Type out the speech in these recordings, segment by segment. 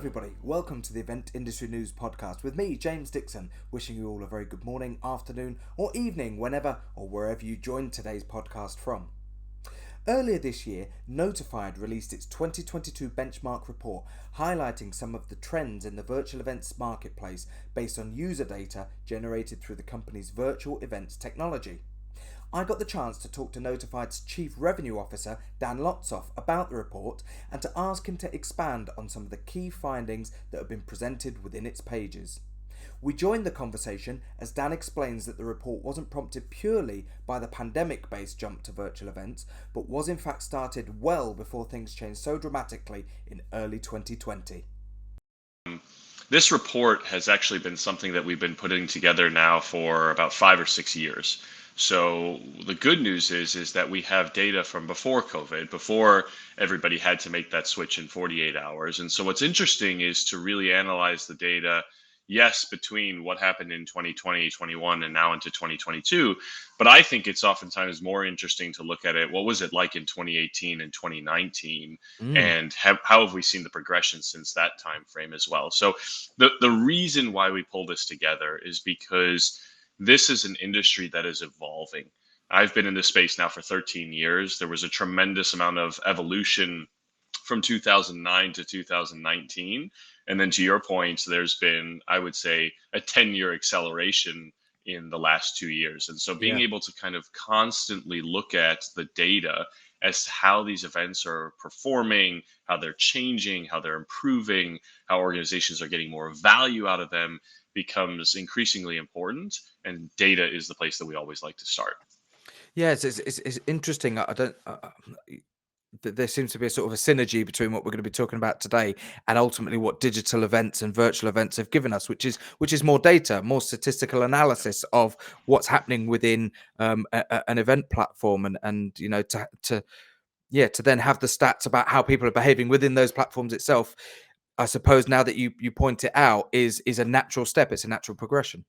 everybody. Welcome to the Event Industry News Podcast with me, James Dickson, wishing you all a very good morning, afternoon, or evening, whenever or wherever you join today's podcast from. Earlier this year, Notified released its 2022 benchmark report highlighting some of the trends in the virtual events marketplace based on user data generated through the company's virtual events technology. I got the chance to talk to Notified's Chief Revenue Officer, Dan Lotzof, about the report and to ask him to expand on some of the key findings that have been presented within its pages. We joined the conversation as Dan explains that the report wasn't prompted purely by the pandemic-based jump to virtual events, but was in fact started well before things changed so dramatically in early 2020. This report has actually been something that we've been putting together now for about 5 or 6 years. So the good news is that we have data from before COVID, before everybody had to make that switch in 48 hours. And so what's interesting is to really analyze the data, yes, between what happened in 2020, 21, and now into 2022. But I think it's oftentimes more interesting to look at it. What was it like in 2018 and 2019? And how have we seen the progression since that time frame as well? So the reason why we pull this together is because this is an industry that is evolving. I've been in this space now for 13 years. There was a tremendous amount of evolution from 2009 to 2019. And then to your point, there's been, I would say, a 10-year acceleration in the last 2 years. And so being able to kind of constantly look at the data as to how these events are performing, how they're changing, how they're improving, how organizations are getting more value out of them becomes increasingly important. And data is the place that we always like to start. Yeah, it's interesting. I don't. There seems to be a sort of a synergy between what we're going to be talking about today and ultimately what digital events and virtual events have given us, which is more data, more statistical analysis of what's happening within an event platform, and to then have the stats about how people are behaving within those platforms itself. I suppose now that you point it out is a natural step. It's a natural progression.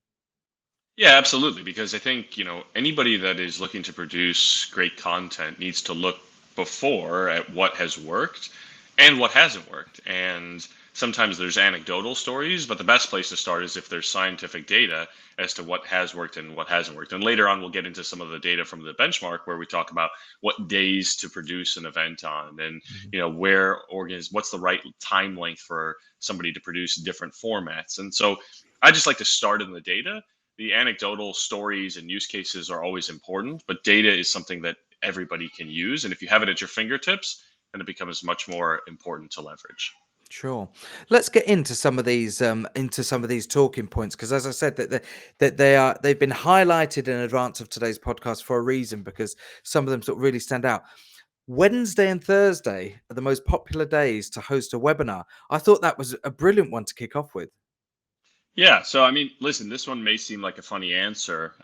Yeah, absolutely. Because I think, anybody that is looking to produce great content needs to look before at what has worked and what hasn't worked. And sometimes there's anecdotal stories, but the best place to start is if there's scientific data as to what has worked and what hasn't worked. And later on, we'll get into some of the data from the benchmark where we talk about what days to produce an event on and, what's the right time length for somebody to produce different formats. And so I just like to start in the data. The anecdotal stories and use cases are always important, but data is something that everybody can use. And if you have it at your fingertips, then it becomes much more important to leverage. Sure. Let's get into some of these talking points because, as I said, they've been highlighted in advance of today's podcast for a reason because some of them sort of really stand out. Wednesday and Thursday are the most popular days to host a webinar. I thought that was a brilliant one to kick off with. Yeah, so I mean, listen, this one may seem like a funny answer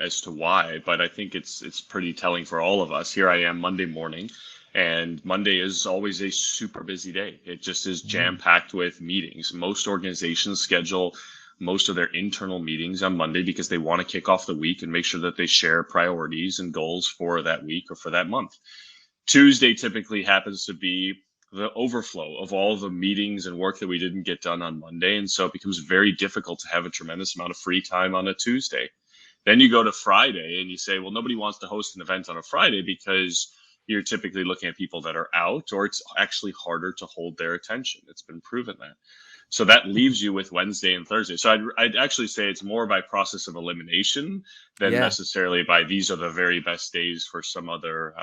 as to why, but I think it's pretty telling for all of us. Here I am Monday morning, and Monday is always a super busy day. It just is jam-packed with meetings. Most organizations schedule most of their internal meetings on Monday because they want to kick off the week and make sure that they share priorities and goals for that week or for that month. Tuesday typically happens to be the overflow of all the meetings and work that we didn't get done on Monday. And so it becomes very difficult to have a tremendous amount of free time on a Tuesday. Then you go to Friday and you say, well, nobody wants to host an event on a Friday because you're typically looking at people that are out, or it's actually harder to hold their attention. It's been proven that. So that leaves you with Wednesday and Thursday. So I'd actually say it's more by process of elimination than necessarily by these are the very best days for some other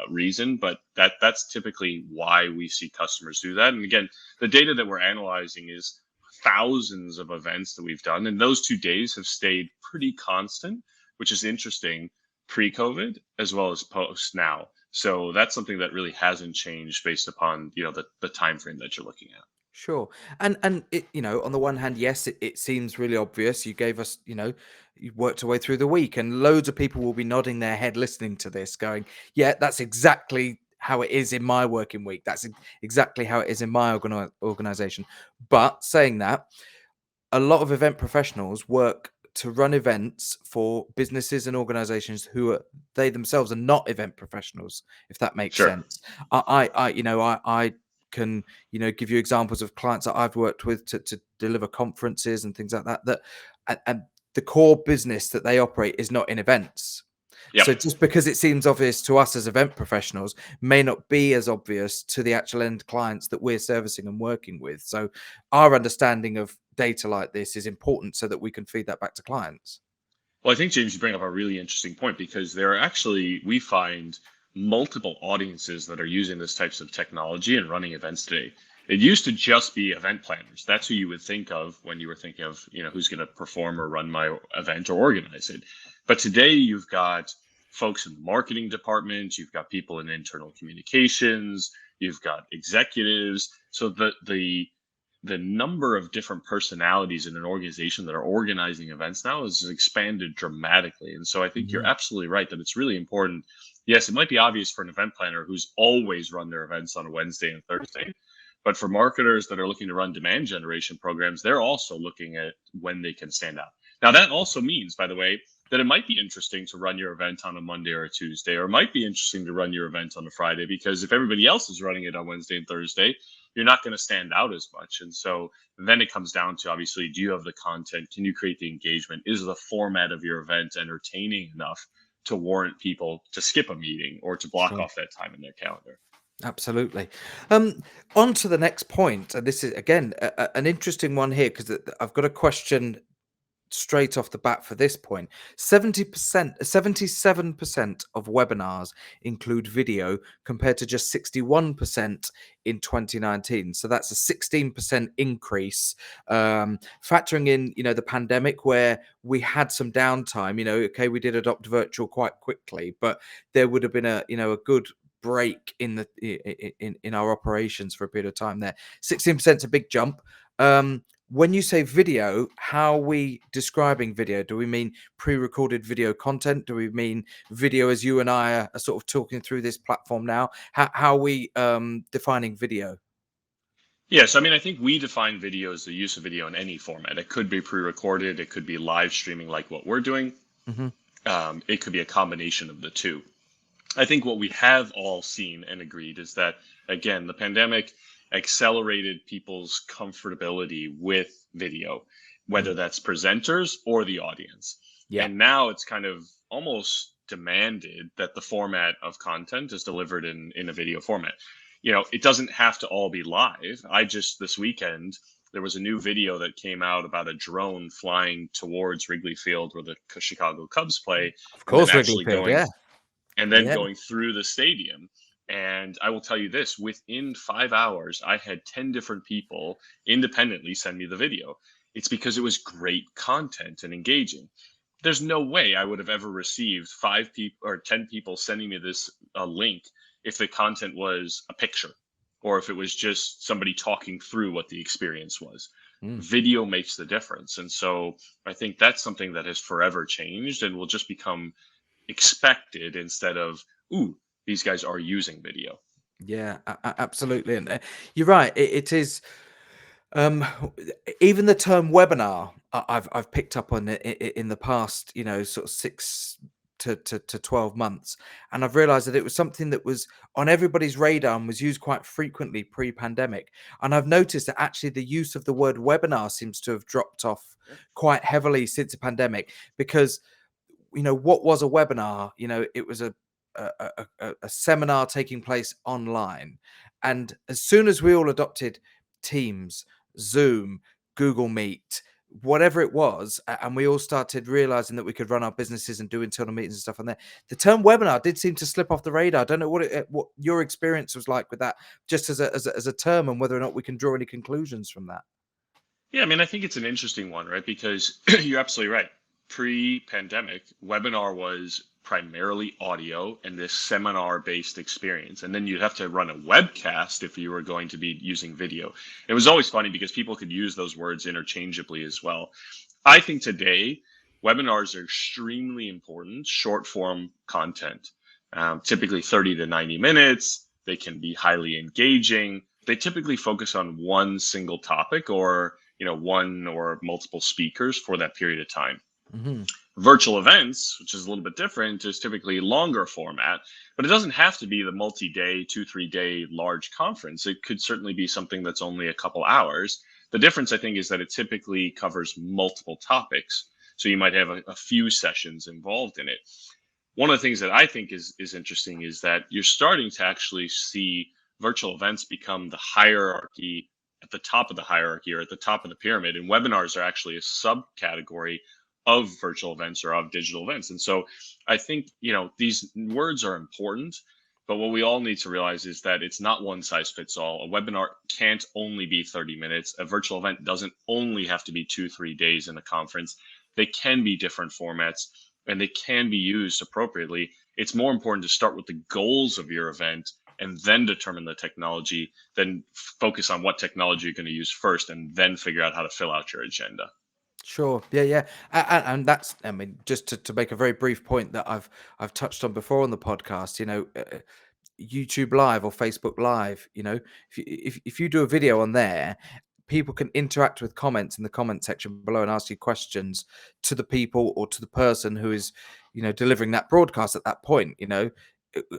reason. But that's typically why we see customers do that. And again, the data that we're analyzing is thousands of events that we've done. And those 2 days have stayed pretty constant, which is interesting pre-COVID as well as post now. So that's something that really hasn't changed based upon, the time frame that you're looking at. Sure. And it, on the one hand, yes, it seems really obvious. You gave us, you worked your way through the week, and loads of people will be nodding their head listening to this, going, yeah, that's exactly how it is in my working week. That's exactly how it is in my organization. But saying that, a lot of event professionals work to run events for businesses and organizations they themselves are not event professionals, if that makes Sure. sense. I can, give you examples of clients that I've worked with to deliver conferences and things like that, and the core business that they operate is not in events. Yep. So just because it seems obvious to us as event professionals may not be as obvious to the actual end clients that we're servicing and working with. So our understanding of data like this is important so that we can feed that back to clients. Well, I think, James, you bring up a really interesting point because there are actually, we find multiple audiences that are using this types of technology and running events today. It used to just be event planners. That's who you would think of when you were thinking of, who's going to perform or run my event or organize it. But today you've got folks in the marketing department, you've got people in internal communications, you've got executives. So the number of different personalities in an organization that are organizing events now has expanded dramatically. And so I think you're Mhm. absolutely right that it's really important. Yes, it might be obvious for an event planner who's always run their events on a Wednesday and Thursday, but for marketers that are looking to run demand generation programs, they're also looking at when they can stand out. Now, that also means, by the way, that it might be interesting to run your event on a Monday or a Tuesday, or it might be interesting to run your event on a Friday, because if everybody else is running it on Wednesday and Thursday, you're not going to stand out as much. And so then it comes down to, obviously, do you have the content? Can you create the engagement? Is the format of your event entertaining enough to warrant people to skip a meeting or to block Sure. off that time in their calendar? Absolutely. On to the next point, and this is again an interesting one here because I've got a question straight off the bat for this point. 70%, 77% of webinars include video compared to just 61% in 2019. So that's a 16% increase. Factoring in, the pandemic where we had some downtime, okay, we did adopt virtual quite quickly, but there would have been a good break in our operations for a period of time there. 16% is a big jump. When you say video, how are we describing video? Do we mean pre-recorded video content? Do we mean video as you and I are sort of talking through this platform now? How are we defining video? Yes, I mean, I think we define video as the use of video in any format. It could be pre-recorded, it could be live streaming like what we're doing. Hmm. It could be a combination of the two. I think what we have all seen and agreed is that, again, the pandemic accelerated people's comfortability with video, whether Mm. that's presenters or the audience. Yeah. And now it's kind of almost demanded that the format of content is delivered in a video format. It doesn't have to all be live. This weekend, there was a new video that came out about a drone flying towards Wrigley Field where the Chicago Cubs play, Of and then course, Wrigley actually Field. going Yeah. Yeah. going through the stadium. And I will tell you this, within 5 hours, I had 10 different people independently send me the video. It's because it was great content and engaging. There's no way I would have ever received 5 people or 10 people sending me this link if the content was a picture or if it was just somebody talking through what the experience was. Mm. Video makes the difference. And so I think that's something that has forever changed and will just become expected instead of, ooh, these guys are using video. Yeah, absolutely. And you're right. It is. Um, Even the term webinar, I've picked up on it in the past, sort of 6 to 12 months, and I've realised that it was something that was on everybody's radar and was used quite frequently pre-pandemic. And I've noticed that actually the use of the word webinar seems to have dropped off quite heavily since the pandemic because what was a webinar? It was a seminar taking place online, and as soon as we all adopted Teams, Zoom, Google Meet, whatever it was, and we all started realizing that we could run our businesses and do internal meetings and stuff on there, the term webinar did seem to slip off the radar. I don't know what your experience was like with that, just as a term, and whether or not we can draw any conclusions from that. Yeah, I mean, I think it's an interesting one, right? Because you're absolutely right. Pre-pandemic, webinar was primarily audio and this seminar-based experience. And then you'd have to run a webcast if you were going to be using video. It was always funny because people could use those words interchangeably as well. I think today, webinars are extremely important, short form content, typically 30 to 90 minutes. They can be highly engaging. They typically focus on one single topic or one or multiple speakers for that period of time. Hmm. Virtual events, which is a little bit different, is typically longer format, but it doesn't have to be the multi-day, 2, 3 day large conference. It could certainly be something that's only a couple hours. The difference, I think, is that it typically covers multiple topics. So you might have a few sessions involved in it. One of the things that I think is interesting is that you're starting to actually see virtual events become the hierarchy at the top of the hierarchy or at the top of the pyramid, and webinars are actually a subcategory of virtual events or of digital events. And so I think, these words are important, but what we all need to realize is that it's not one size fits all. A webinar can't only be 30 minutes. A virtual event doesn't only have to be 2, 3 days in a conference. They can be different formats and they can be used appropriately. It's more important to start with the goals of your event and then determine the technology, then focus on what technology you're going to use first, and then figure out how to fill out your agenda. Sure. Yeah, yeah. And that's, I mean, just to make a very brief point that I've touched on before on the podcast, YouTube Live or Facebook Live, if you do a video on there, people can interact with comments in the comment section below and ask you questions to the people or to the person who is, delivering that broadcast at that point.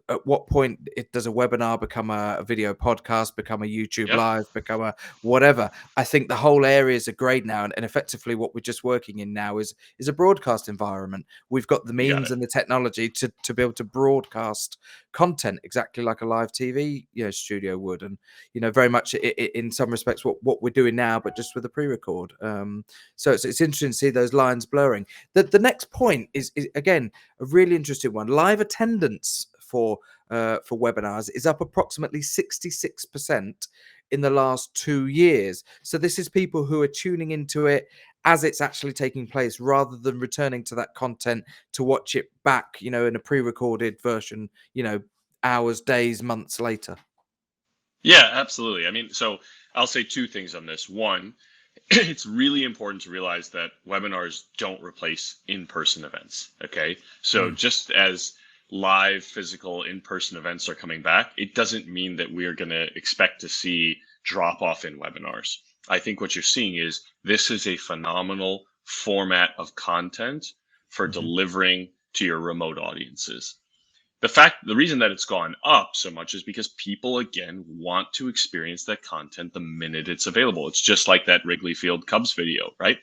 At what point does a webinar become a video podcast, become a YouTube Yep. live, become a whatever? I think the whole area is a grade now, and effectively what we're just working in now is a broadcast environment. We've got the You got means it. and the technology to be able to broadcast content exactly like a live TV studio would, and very much in some respects what we're doing now, but just with a pre-record. So it's interesting to see those lines blurring. The next point is again a really interesting one. Live attendance for webinars is up approximately 66% in the last 2 years. So this is people who are tuning into it as it's actually taking place rather than returning to that content to watch it back, in a pre-recorded version, hours, days, months later. Yeah, absolutely. I mean, so I'll say two things on this. One, it's really important to realize that webinars don't replace in-person events. Okay. So Mm. just as live physical in-person events are coming back, it doesn't mean that we are going to expect to see drop off in webinars. I think what you're seeing is this is a phenomenal format of content for Hmm. delivering to your remote audiences. The reason that it's gone up so much is because people again want to experience that content the minute it's available. It's just like that Wrigley Field Cubs video, right?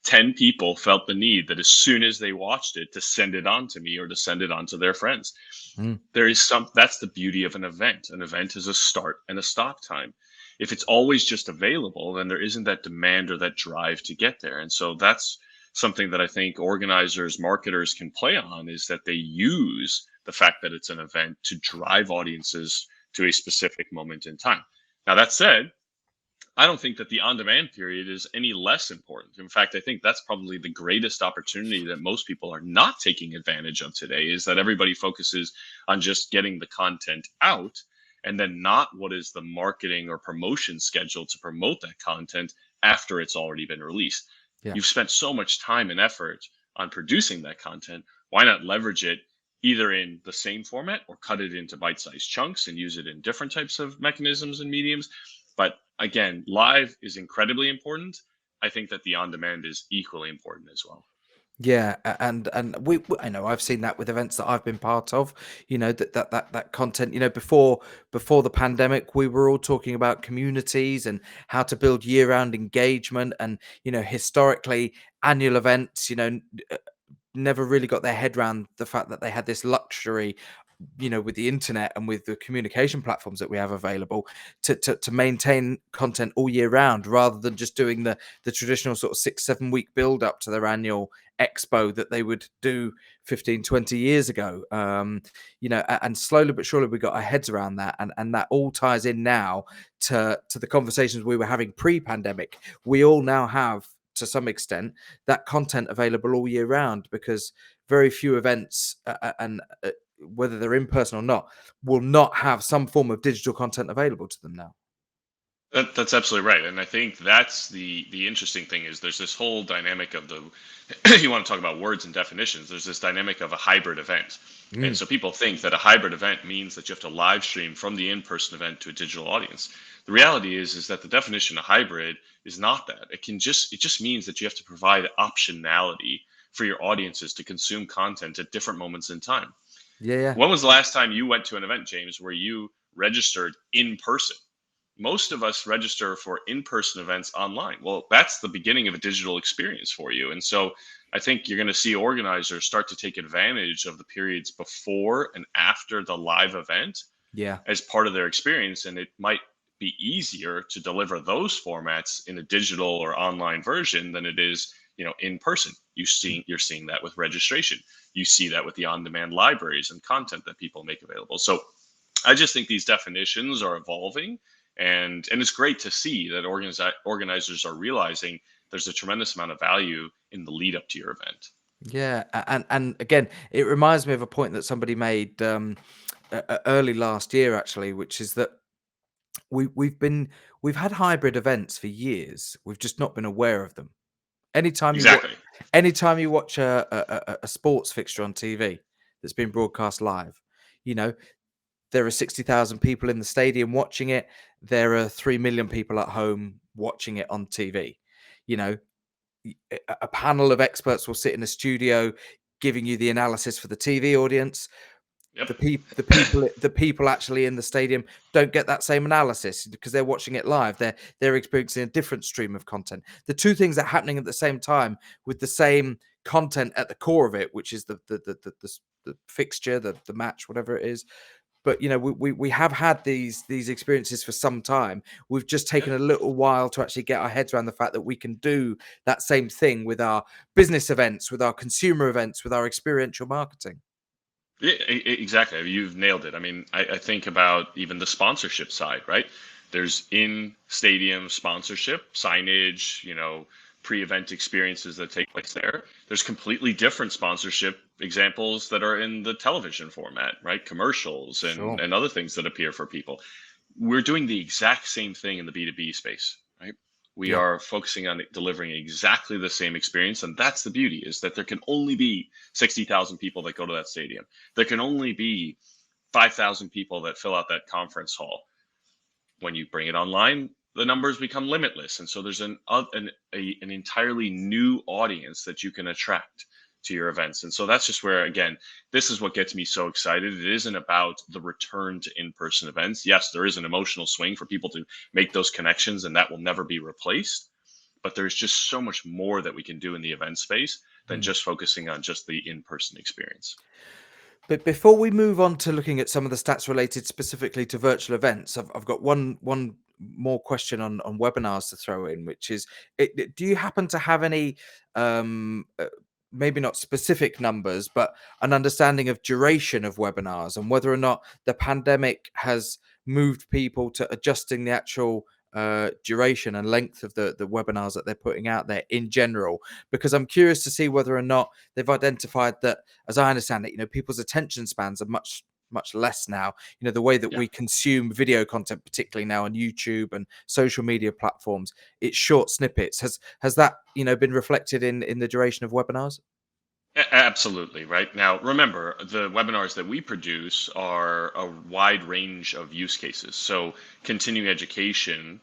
10 people felt the need that as soon as they watched it to send it on to me or to send it on to their friends. Mm. That's the beauty of an event. An event is a start and a stop time. If it's always just available, then there isn't that demand or that drive to get there. And so that's something that I think organizers, marketers can play on, is that they use the fact that it's an event to drive audiences to a specific moment in time. Now, that said, I don't think that the on demand period is any less important. In fact, I think that's probably the greatest opportunity that most people are not taking advantage of today, is that everybody focuses on just getting the content out and then not what is the marketing or promotion schedule to promote that content after it's already been released. Yeah. You've spent so much time and effort on producing that content. Why not leverage it either in the same format or cut it into bite-sized chunks and use it in different types of mechanisms and mediums? But again, live is incredibly important. I think that the on demand is equally important as well. Yeah, and I know I've seen that with events that I've been part of. That content. Before the pandemic, we were all talking about communities and how to build year-round engagement, and historically annual events. Never really got their head around the fact that they had this luxury, with the internet and with the communication platforms that we have available to maintain content all year round, rather than just doing the traditional sort of 6-7 week build up to their annual expo that they would do 15-20 years ago. And slowly but surely we got our heads around that, and that all ties in now to the conversations we were having pre-pandemic. We all now have, to some extent, that content available all year round, because very few events and whether they're in person or not, will not have some form of digital content available to them now. That's absolutely right, and I think that's the interesting thing is there's this whole dynamic of the you want to talk about words and definitions. There's this dynamic of a hybrid event, and Mm. so people think that a hybrid event means that you have to live stream from the in-person event to a digital audience. The reality is that the definition of hybrid is not that. It just means that you have to provide optionality for your audiences to consume content at different moments in time. Yeah, yeah. When was the last time you went to an event, James, where you registered in person? Most of us register for in-person events online. Well, that's the beginning of a digital experience for you. And so I think you're going to see organizers start to take advantage of the periods before and after the live event Yeah. as part of their experience. And it might be easier to deliver those formats in a digital or online version than it is, in person. You're seeing that with registration. You see that with the on-demand libraries and content that people make available. So I just think these definitions are evolving, and it's great to see that organizers are realizing there's a tremendous amount of value in the lead up to your event. Yeah, and again, it reminds me of a point that somebody made early last year, actually, which is that we've had hybrid events for years. We've just not been aware of them. Anytime you watch, Exactly. anytime you watch a sports fixture on TV that's been broadcast live, you know there are 60,000 people in the stadium watching it. There are 3 million people at home watching it on TV. You know, a panel of experts will sit in a studio giving you the analysis for the TV audience. Yep. The people actually in the stadium don't get that same analysis because they're watching it live. They're experiencing a different stream of content. The two things are happening at the same time with the same content at the core of it, which is the fixture, the match, whatever it is. But we have had these experiences for some time. We've just taken Yep. a little while to actually get our heads around the fact that we can do that same thing with our business events, with our consumer events, with our experiential marketing. Yeah, exactly. You've nailed it. I mean, I think about even the sponsorship side, right? There's in stadium sponsorship, signage, pre-event experiences that take place there. There's completely different sponsorship examples that are in the television format, right? Commercials and, Sure. and other things that appear for people. We're doing the exact same thing in the B2B space, right? We Yeah. are focusing on delivering exactly the same experience. And that's the beauty, is that there can only be 60,000 people that go to that stadium. There can only be 5,000 people that fill out that conference hall. When you bring it online, the numbers become limitless. And so there's an entirely new audience that you can attract to your events. And so that's just where, again, this is what gets me so excited. It isn't about the return to in-person events. Yes, there is an emotional swing for people to make those connections, and that will never be replaced. But there's just so much more that we can do in the event space than Mm. just focusing on just the in-person experience. But before we move on to looking at some of the stats related specifically to virtual events, I've got one more question on webinars to throw in, which is, do you happen to have any, um, uh, maybe not specific numbers, but an understanding of duration of webinars and whether or not the pandemic has moved people to adjusting the actual duration and length of the webinars that they're putting out there in general? Because I'm curious to see whether or not they've identified that, as I understand it, people's attention spans are much less now. The way that Yeah. we consume video content, particularly now on YouTube and social media platforms, it's short snippets. Has that been reflected in the duration of webinars? Absolutely. Right. Now, remember, the webinars that we produce are a wide range of use cases. So, continuing education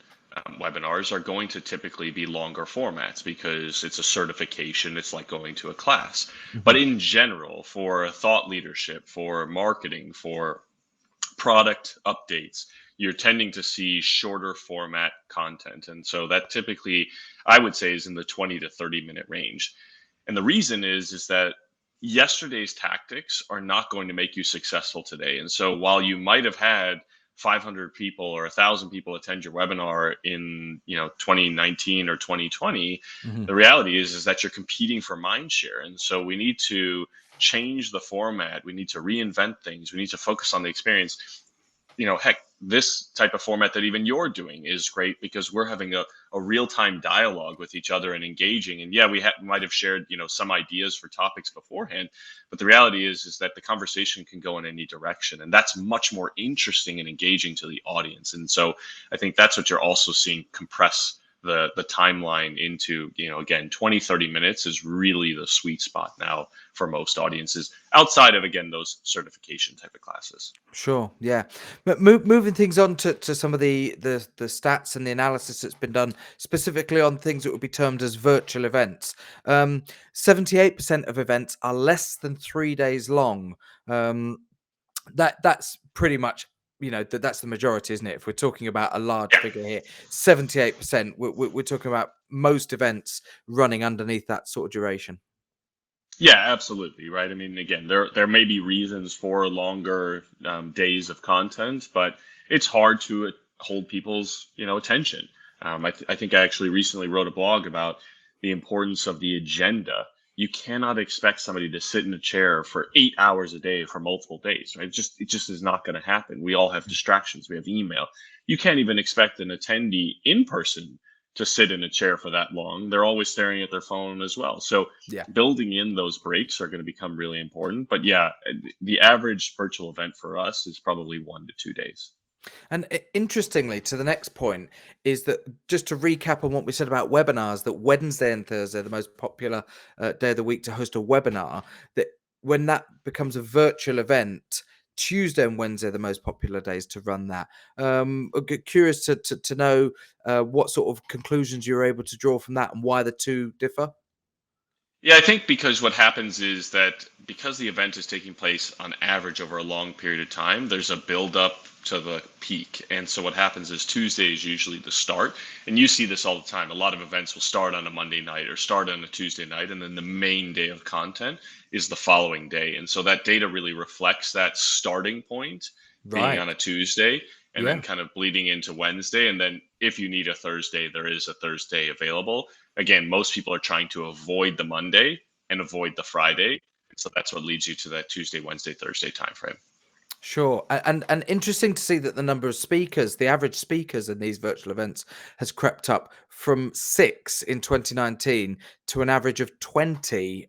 webinars are going to typically be longer formats because it's a certification. It's like going to a class. But Mhm. in general, for thought leadership, for marketing, for product updates, you're tending to see shorter format content. And so that typically, I would say, is in the 20 to 30-minute range. And the reason is that yesterday's tactics are not going to make you successful today. And so while you might have had 500 people or 1,000 people attend your webinar in 2019 or 2020, Mhm. the reality is that you're competing for mind share. And so we need to change the format. We need to reinvent things. We need to focus on the experience. Heck, this type of format that even you're doing is great because we're having a real-time dialogue with each other and engaging. And yeah, we might have shared, some ideas for topics beforehand, but the reality is that the conversation can go in any direction. And that's much more interesting and engaging to the audience. And so I think that's what you're also seeing compress the timeline into, again, 20, 30 minutes is really the sweet spot now for most audiences outside of, again, those certification type of classes. Sure, yeah. But moving things on to some of the stats and the analysis that's been done specifically on things that would be termed as virtual events. 78% of events are less than 3 days long. Um, that's pretty much, that's the majority, isn't it? If we're talking about a large Yeah. figure here, 78%, we're talking about most events running underneath that sort of duration. Yeah, absolutely. Right. I mean, again, there may be reasons for longer days of content, but it's hard to hold people's attention. I think I actually recently wrote a blog about the importance of the agenda. You cannot expect somebody to sit in a chair for 8 hours a day for multiple days, right? It just is not going to happen. We all have distractions. We have email. You can't even expect an attendee in person to sit in a chair for that long. They're always staring at their phone as well. So Yeah. building in those breaks are going to become really important. But yeah, the average virtual event for us is probably 1 to 2 days. And interestingly, to the next point is that, just to recap on what we said about webinars, that Wednesday and Thursday are the most popular day of the week to host a webinar. That when that becomes a virtual event, Tuesday and Wednesday are the most popular days to run that. Curious to know what sort of conclusions you're able to draw from that and why the two differ. Yeah, I think because what happens is that because the event is taking place on average over a long period of time, there's a build up to the peak. And so what happens is Tuesday is usually the start. And you see this all the time. A lot of events will start on a Monday night or start on a Tuesday night, and then the main day of content is the following day. And so that data really reflects that starting point being Right. on a Tuesday and then Yeah. kind of bleeding into Wednesday. And then if you need a Thursday, there is a Thursday available. Again, most people are trying to avoid the Monday and avoid the Friday. And so that's what leads you to that Tuesday, Wednesday, Thursday timeframe. Sure, and interesting to see that the number of speakers, the average speakers in these virtual events, has crept up from 6 in 2019 to an average of 20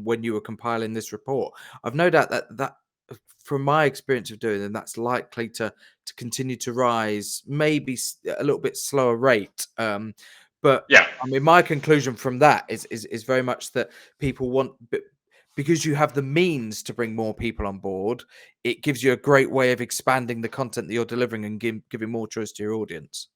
when you were compiling this report. I've no doubt that from my experience of doing them, that's likely to continue to rise, maybe a little bit slower rate. But Yeah, I mean, my conclusion from that is very much that people want, because you have the means to bring more people on board. It gives you a great way of expanding the content that you're delivering and giving more choice to your audience.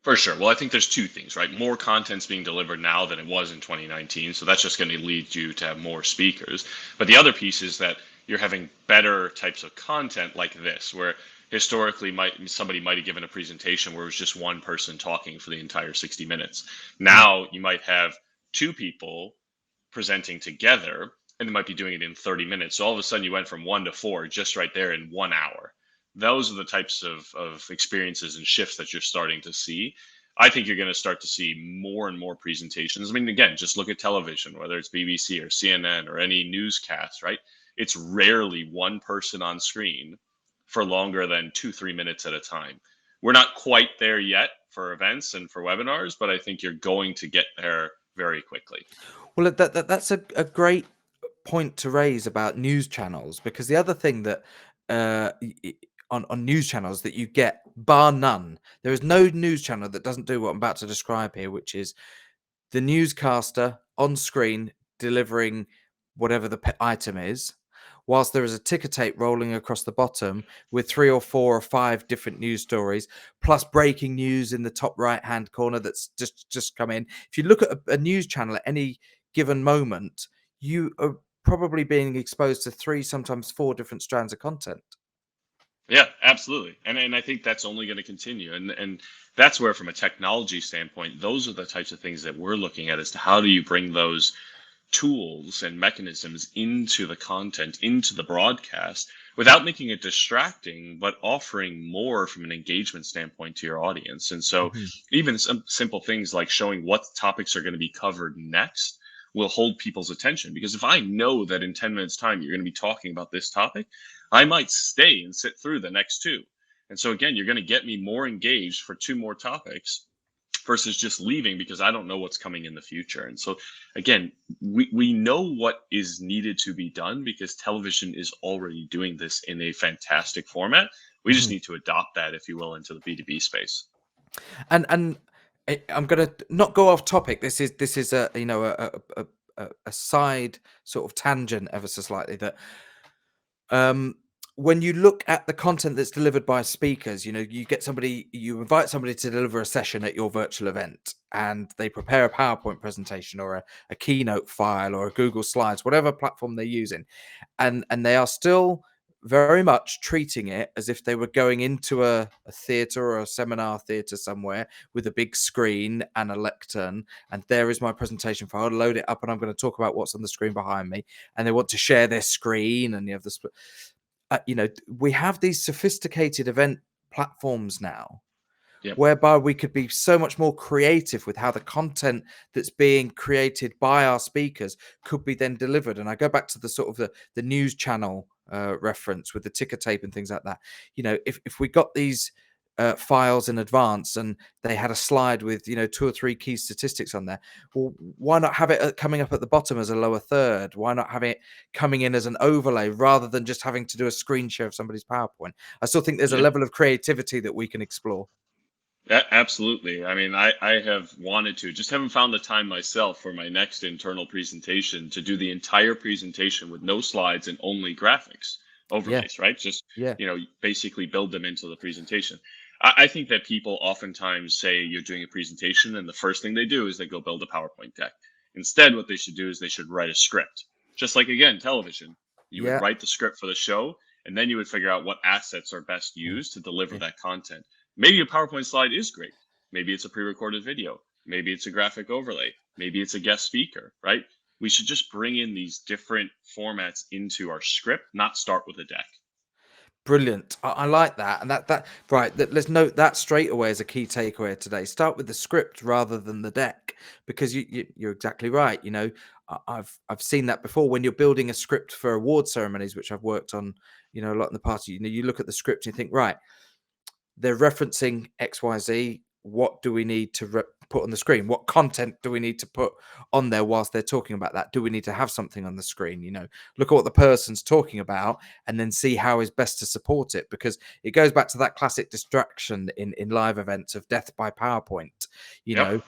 for sure. Well, I think there's two things, right? More content's being delivered now than it was in 2019. So that's just going to lead you to have more speakers. But the other piece is that you're having better types of content like this, where historically somebody might have given a presentation where it was just one person talking for the entire 60 minutes. Mm. Now you might have two people presenting together and they might be doing it in 30 minutes. So all of a sudden you went from 1 to 4 just right there in 1 hour. Those are the types of experiences and shifts that you're starting to see. I think you're going to start to see more and more presentations. I mean, again, just look at television, whether it's BBC or CNN or any newscast, right? It's rarely one person on screen for longer than 2, 3 minutes at a time. We're not quite there yet for events and for webinars, but I think you're going to get there very quickly. Well, that's a great point to raise about news channels, because the other thing that on news channels that you get, bar none, there is no news channel that doesn't do what I'm about to describe here, which is the newscaster on screen delivering whatever the item is, whilst there is a ticker tape rolling across the bottom with 3 or 4 or 5 different news stories, plus breaking news in the top right hand corner that's just come in. If you look at a news channel at any given moment, you are probably being exposed to 3, sometimes 4 different strands of content. Yeah, absolutely. And I think that's only going to continue. And that's where from a technology standpoint, those are the types of things that we're looking at as to how do you bring those tools and mechanisms into the content, into the broadcast without making it distracting, but offering more from an engagement standpoint to your audience. And so Mhm. even some simple things like showing what topics are going to be covered next will hold people's attention. Because if I know that in 10 minutes time, you're going to be talking about this topic, I might stay and sit through the next two. And so again, you're going to get me more engaged for two more topics versus just leaving because I don't know what's coming in the future. And so again, we know what is needed to be done because television is already doing this in a fantastic format. We just Mhm. need to adopt that, if you will, into the B2B space. And I'm going to not go off topic. This is a a side sort of tangent ever so slightly that um when you look at the content that's delivered by speakers, you get somebody, you invite somebody to deliver a session at your virtual event, and they prepare a PowerPoint presentation or a keynote file or a Google Slides, whatever platform they're using, and they are still very much treating it as if they were going into a theater or a seminar theater somewhere with a big screen and a lectern, and there is my presentation file, load it up, and I'm going to talk about what's on the screen behind me, and they want to share their screen, and you have this, we have these sophisticated event platforms now Yep. whereby we could be so much more creative with how the content that's being created by our speakers could be then delivered. And I go back to the sort of the news channel reference with the ticker tape and things like that. If we got these files in advance and they had a slide with 2 or 3 key statistics on there, well, why not have it coming up at the bottom as a lower third? Why not have it coming in as an overlay rather than just having to do a screen share of somebody's PowerPoint? I still think there's a Yeah. level of creativity that we can explore. Absolutely. I mean, I have wanted to, just haven't found the time myself for my next internal presentation to do the entire presentation with no slides and only graphics Yeah. overlays, right? Just, Yeah. basically build them into the presentation. I think that people oftentimes say you're doing a presentation and the first thing they do is they go build a PowerPoint deck. Instead, what they should do is they should write a script. Just like, again, television, you would Yeah. write the script for the show and then you would figure out what assets are best Mm. used to deliver Yeah. that content. Maybe a PowerPoint slide is great. Maybe it's a pre-recorded video. Maybe it's a graphic overlay. Maybe it's a guest speaker, right? We should just bring in these different formats into our script, not start with a deck. Brilliant. I like that. And that right. Let's note that straight away as a key takeaway today. Start with the script rather than the deck, because you're exactly right. I've seen that before when you're building a script for award ceremonies, which I've worked on, a lot in the past. You look at the script and you think, right, they're referencing XYZ. What do we need to put on the screen? What content do we need to put on there whilst they're talking about that? Do we need to have something on the screen? Look at what the person's talking about and then see how is best to support it, because it goes back to that classic distraction in live events of death by PowerPoint. You Yep. know,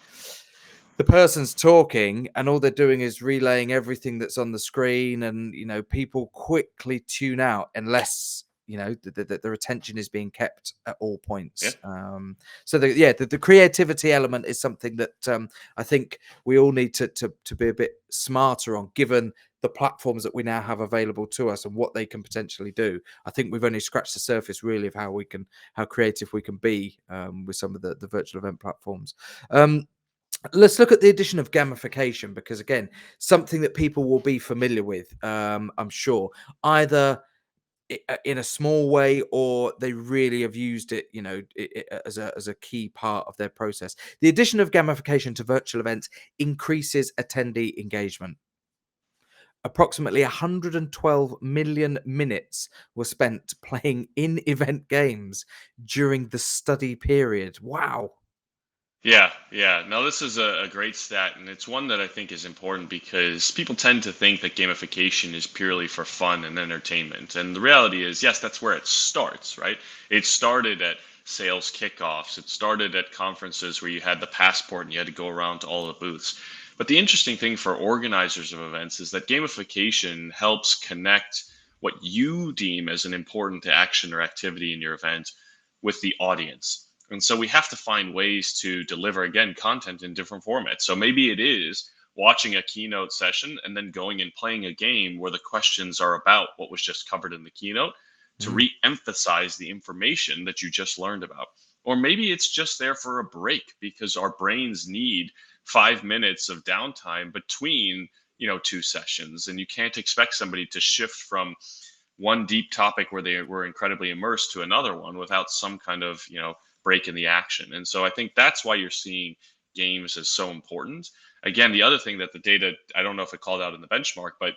the person's talking and all they're doing is relaying everything that's on the screen, and people quickly tune out unless their attention is being kept at all Yeah. points. So the creativity element is something that I think we all need to be a bit smarter on, given the platforms that we now have available to us and what they can potentially do. I think we've only scratched the surface really of how creative we can be with some of the virtual event platforms. Let's look at the addition of gamification, because again, something that people will be familiar with, I'm sure, either in a small way, or they really have used it, as a key part of their process. The addition of gamification to virtual events increases attendee engagement. Approximately 112 million minutes were spent playing in-event games during the study period. Wow. Yeah, yeah. No, this is a great stat, and it's one that I think is important because people tend to think that gamification is purely for fun and entertainment. And the reality is, yes, that's where it starts, right? It started at sales kickoffs, it started at conferences where you had the passport and you had to go around to all the booths. But the interesting thing for organizers of events is that gamification helps connect what you deem as an important action or activity in your event with the audience. And so we have to find ways to deliver, again, content in different formats. So maybe it is watching a keynote session and then going and playing a game where the questions are about what was just covered in the keynote to Mm, re-emphasize the information that you just learned about. Or maybe it's just there for a break because our brains need 5 minutes of downtime between, two sessions. And you can't expect somebody to shift from one deep topic where they were incredibly immersed to another one without some kind of break in the action. And so I think that's why you're seeing games as so important. Again, the other thing that the data, I don't know if it called out in the benchmark, but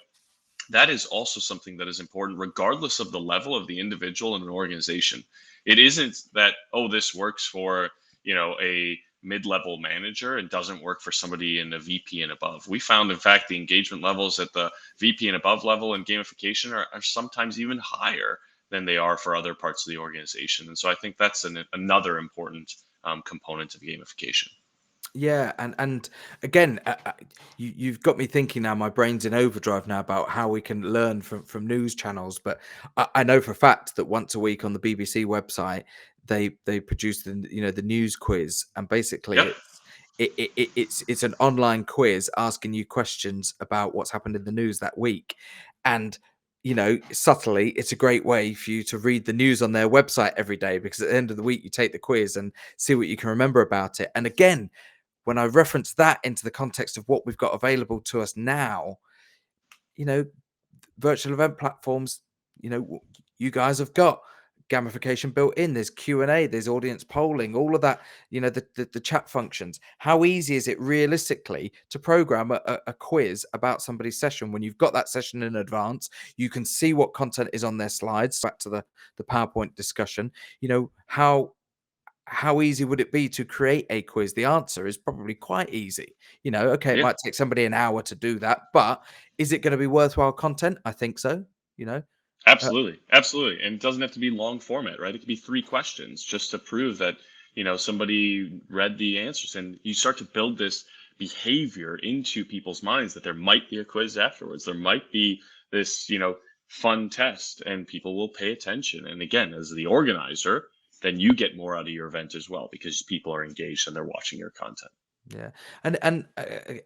that is also something that is important regardless of the level of the individual in an organization. It isn't that, oh, this works for a mid-level manager and doesn't work for somebody in a VP and above. We found, in fact, the engagement levels at the VP and above level in gamification are sometimes even higher than they are for other parts of the organization. And so I think that's another important component of gamification. Yeah, and again, you've got me thinking now. My brain's in overdrive now about how we can learn from news channels. But I know for a fact that once a week on the BBC website, they produce the news quiz, and basically Yep. it's an online quiz asking you questions about what's happened in the news that week, and subtly, it's a great way for you to read the news on their website every day, because at the end of the week you take the quiz and see what you can remember about it. And again, when I reference that into the context of what we've got available to us now, you know, virtual event platforms, you guys have got gamification built in. There's Q&A, there's audience polling, all of that, the chat functions. How easy is it realistically to program a quiz about somebody's session when you've got that session in advance? You can see what content is on their slides. Back to the PowerPoint discussion. How easy would it be to create a quiz? The answer is probably quite easy. Okay, it Yeah. might take somebody an hour to do that, but is it going to be worthwhile content? I think so. You know, uh, Absolutely, absolutely, and it doesn't have to be long format, right? It could be three questions just to prove that somebody read the answers, and you start to build this behavior into people's minds that there might be a quiz afterwards, there might be this fun test, and people will pay attention. And again, as the organizer, then you get more out of your event as well because people are engaged and they're watching your content. yeah, and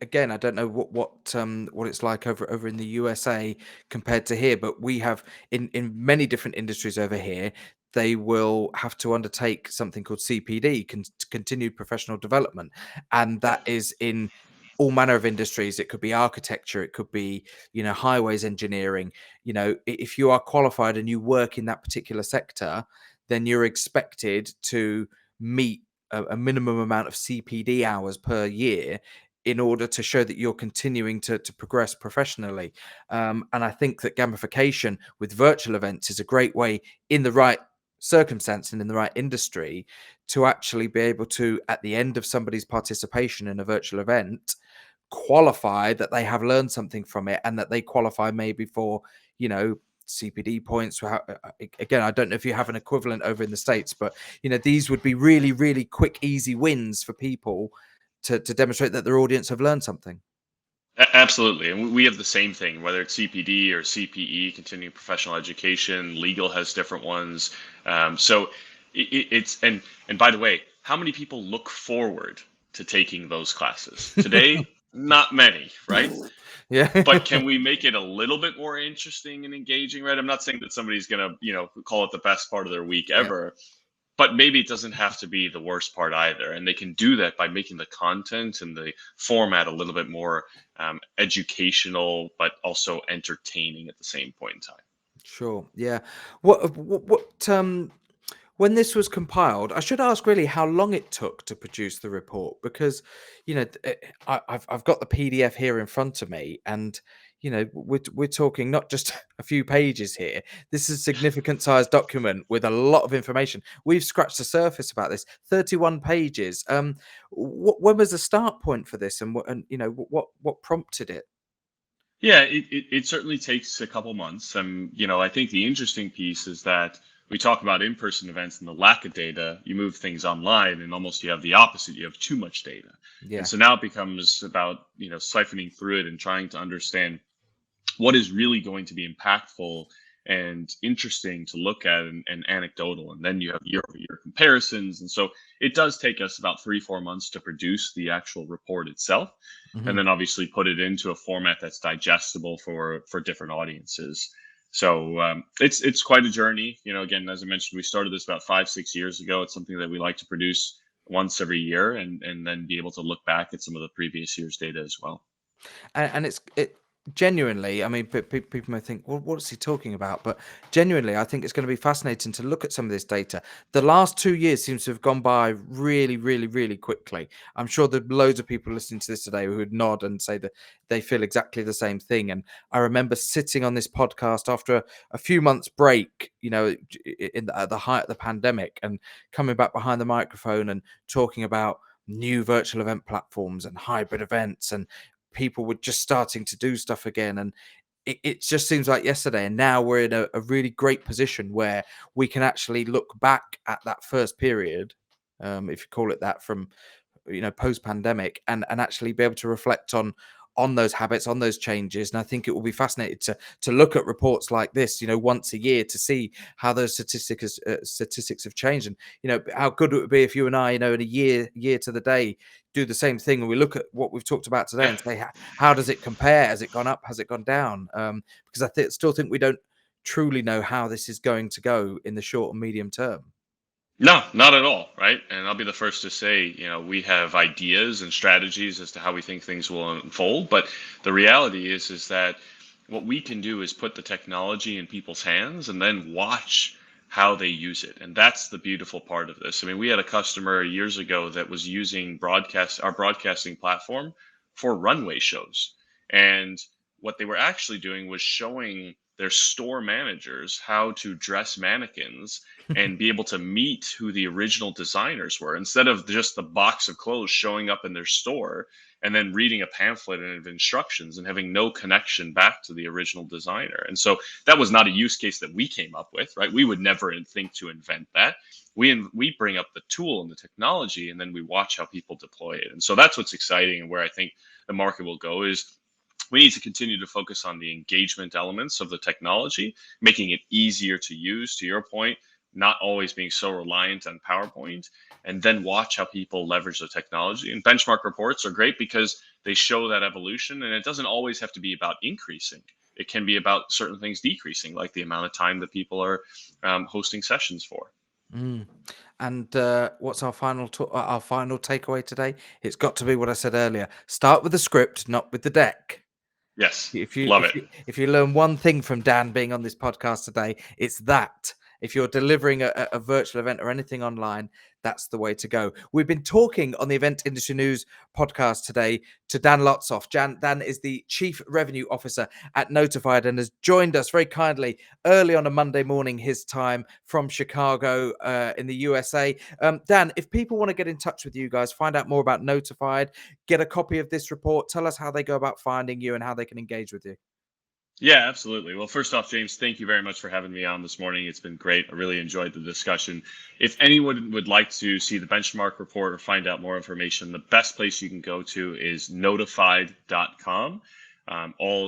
again, I don't know what it's like over in the USA compared to here, but we have in many different industries over here. They will have to undertake something called CPD, continued professional development, and that is in all manner of industries. It could be architecture, it could be highways engineering. If you are qualified and you work in that particular sector, then you're expected to meet a minimum amount of CPD hours per year in order to show that you're continuing to progress professionally. And I think that gamification with virtual events is a great way, in the right circumstance and in the right industry, to actually be able to, at the end of somebody's participation in a virtual event, qualify that they have learned something from it, and that they qualify maybe for CPD points. Again, I don't know if you have an equivalent over in the States, but these would be really, really quick, easy wins for people to demonstrate that their audience have learned something. Absolutely. And we have the same thing, whether it's CPD or CPE, continuing professional education. Legal has different ones. So it's, and by the way, how many people look forward to taking those classes? Today, not many, right? Yeah. But can we make it a little bit more interesting and engaging, right? I'm not saying that somebody's going to, call it the best part of their week Yeah. ever, but maybe it doesn't have to be the worst part either. And they can do that by making the content and the format a little bit more educational, but also entertaining at the same point in time. Sure. Yeah. What when this was compiled, I should ask really how long it took to produce the report, because I've got the PDF here in front of me, and we're talking not just a few pages here. This is a significant sized document with a lot of information. We've scratched the surface about this. 31 pages. When was the start point for this, and what prompted it? Yeah, it certainly takes a couple months. And, I think the interesting piece is that we talk about in-person events and the lack of data. You move things online and almost you have the opposite. You have too much data. And Yeah. so now it becomes about, siphoning through it and trying to understand what is really going to be impactful and interesting to look at, and anecdotal. And then you have year over year comparisons. And so it does take us about 3 4 months to produce the actual report itself, and Mhm. then obviously put it into a format that's digestible for different audiences. So it's quite a journey. Again, as I mentioned, we started this about 5 6 years ago. It's something that we like to produce once every year, and then be able to look back at some of the previous year's data as well. And it genuinely, I mean, people may think, well, what's he talking about? But genuinely, I think it's going to be fascinating to look at some of this data. The last 2 years seems to have gone by really, really, really quickly. I'm sure there are loads of people listening to this today who would nod and say that they feel exactly the same thing. And I remember sitting on this podcast after a few months break, at the height of the pandemic, and coming back behind the microphone and talking about new virtual event platforms and hybrid events, and people were just starting to do stuff again. And it just seems like yesterday, and now we're in a really great position where we can actually look back at that first period, if you call it that, from post pandemic, and actually be able to reflect on those habits, on those changes. And I think it will be fascinating to look at reports like this, once a year, to see how those statistics have changed. And how good it would be if you and I, in a year to the day, do the same thing, and we look at what we've talked about today Yeah. and say, how does it compare? Has it gone up? Has it gone down? Because I still think we don't truly know how this is going to go in the short and medium term. No, not at all, right? And I'll be the first to say, we have ideas and strategies as to how we think things will unfold, but the reality is that what we can do is put the technology in people's hands and then watch how they use it. And that's the beautiful part of this. I mean, we had a customer years ago that was using our broadcasting platform for runway shows. And what they were actually doing was showing their store managers how to dress mannequins and be able to meet who the original designers were, instead of just the box of clothes showing up in their store and then reading a pamphlet and of instructions and having no connection back to the original designer. And so that was not a use case that we came up with, right? We would never think to invent that. We bring up the tool and the technology, and then we watch how people deploy it. And so that's what's exciting, and where I think the market will go is we need to continue to focus on the engagement elements of the technology, making it easier to use, to your point, not always being so reliant on PowerPoint, and then watch how people leverage the technology. And benchmark reports are great because they show that evolution, and it doesn't always have to be about increasing. It can be about certain things decreasing, like the amount of time that people are hosting sessions for. Mm. And what's our final takeaway today? It's got to be what I said earlier. Start with the script, not with the deck. Yes, If you love if it. you if you learn one thing from Dan being on this podcast today, it's that if you're delivering a virtual event or anything online, that's the way to go. We've been talking on the Event Industry News podcast today to Dan Lotzof. Dan is the Chief Revenue Officer at Notified and has joined us very kindly early on a Monday morning, his time, from Chicago in the USA. Dan, if people want to get in touch with you guys, find out more about Notified, get a copy of this report, tell us how they go about finding you and how they can engage with you. Yeah, absolutely. Well, first off, James, thank you very much for having me on this morning. It's been great. I really enjoyed the discussion. If anyone would like to see the benchmark report or find out more information, the best place you can go to is notified.com.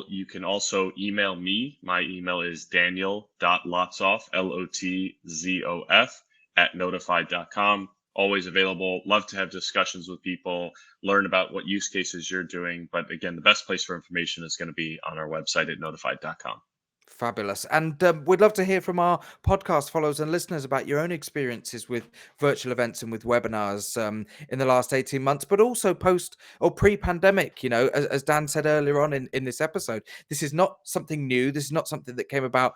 You can also email me. My email is daniel.lotzof, Lotzof, at notified.com. Always available. Love to have discussions with people, learn about what use cases you're doing. But again, the best place for information is going to be on our website at notified.com. Fabulous. And we'd love to hear from our podcast followers and listeners about your own experiences with virtual events and with webinars in the last 18 months, but also post or pre-pandemic. As Dan said earlier on in this episode, this is not something new. This is not something that came about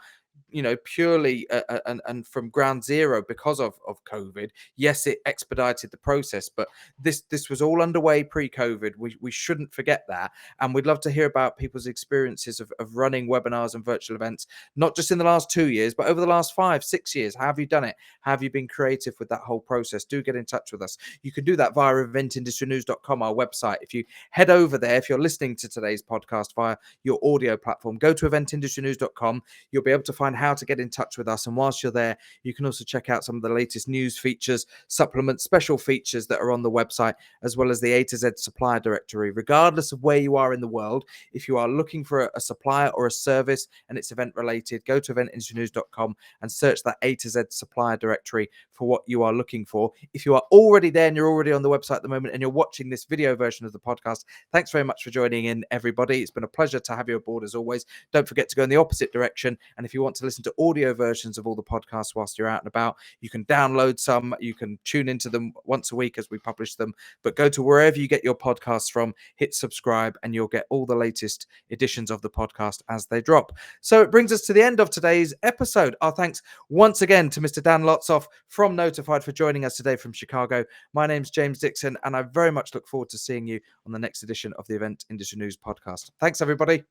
purely and from ground zero because of COVID. Yes, it expedited the process, but this was all underway pre-COVID. We shouldn't forget that. And we'd love to hear about people's experiences of running webinars and virtual events, not just in the last 2 years, but over the last 5-6 years. How have you done it? How have you been creative with that whole process? Do get in touch with us. You can do that via eventindustrynews.com, our website. If you head over there, if you're listening to today's podcast via your audio platform, go to eventindustrynews.com. You'll be able to find how to get in touch with us. And whilst you're there, you can also check out some of the latest news features, supplements, special features that are on the website, as well as the A to Z supplier directory. Regardless of where you are in the world, if you are looking for a supplier or a service and it's event related, go to eventindustrynews.com and search that A to Z supplier directory for what you are looking for. If you are already there and you're already on the website at the moment and you're watching this video version of the podcast, thanks very much for joining in, everybody. It's been a pleasure to have you aboard as always. Don't forget to go in the opposite direction. And if you want to listen to audio versions of all the podcasts whilst you're out and about, you can download some. You can tune into them once a week as we publish them. But go to wherever you get your podcasts from, hit subscribe, and you'll get all the latest editions of the podcast as they drop. So it brings us to the end of today's episode. Our thanks once again to Mr. Dan Lotzof from Notified for joining us today from Chicago. My name's James Dickson, and I very much look forward to seeing you on the next edition of the Event Industry News podcast. Thanks, everybody.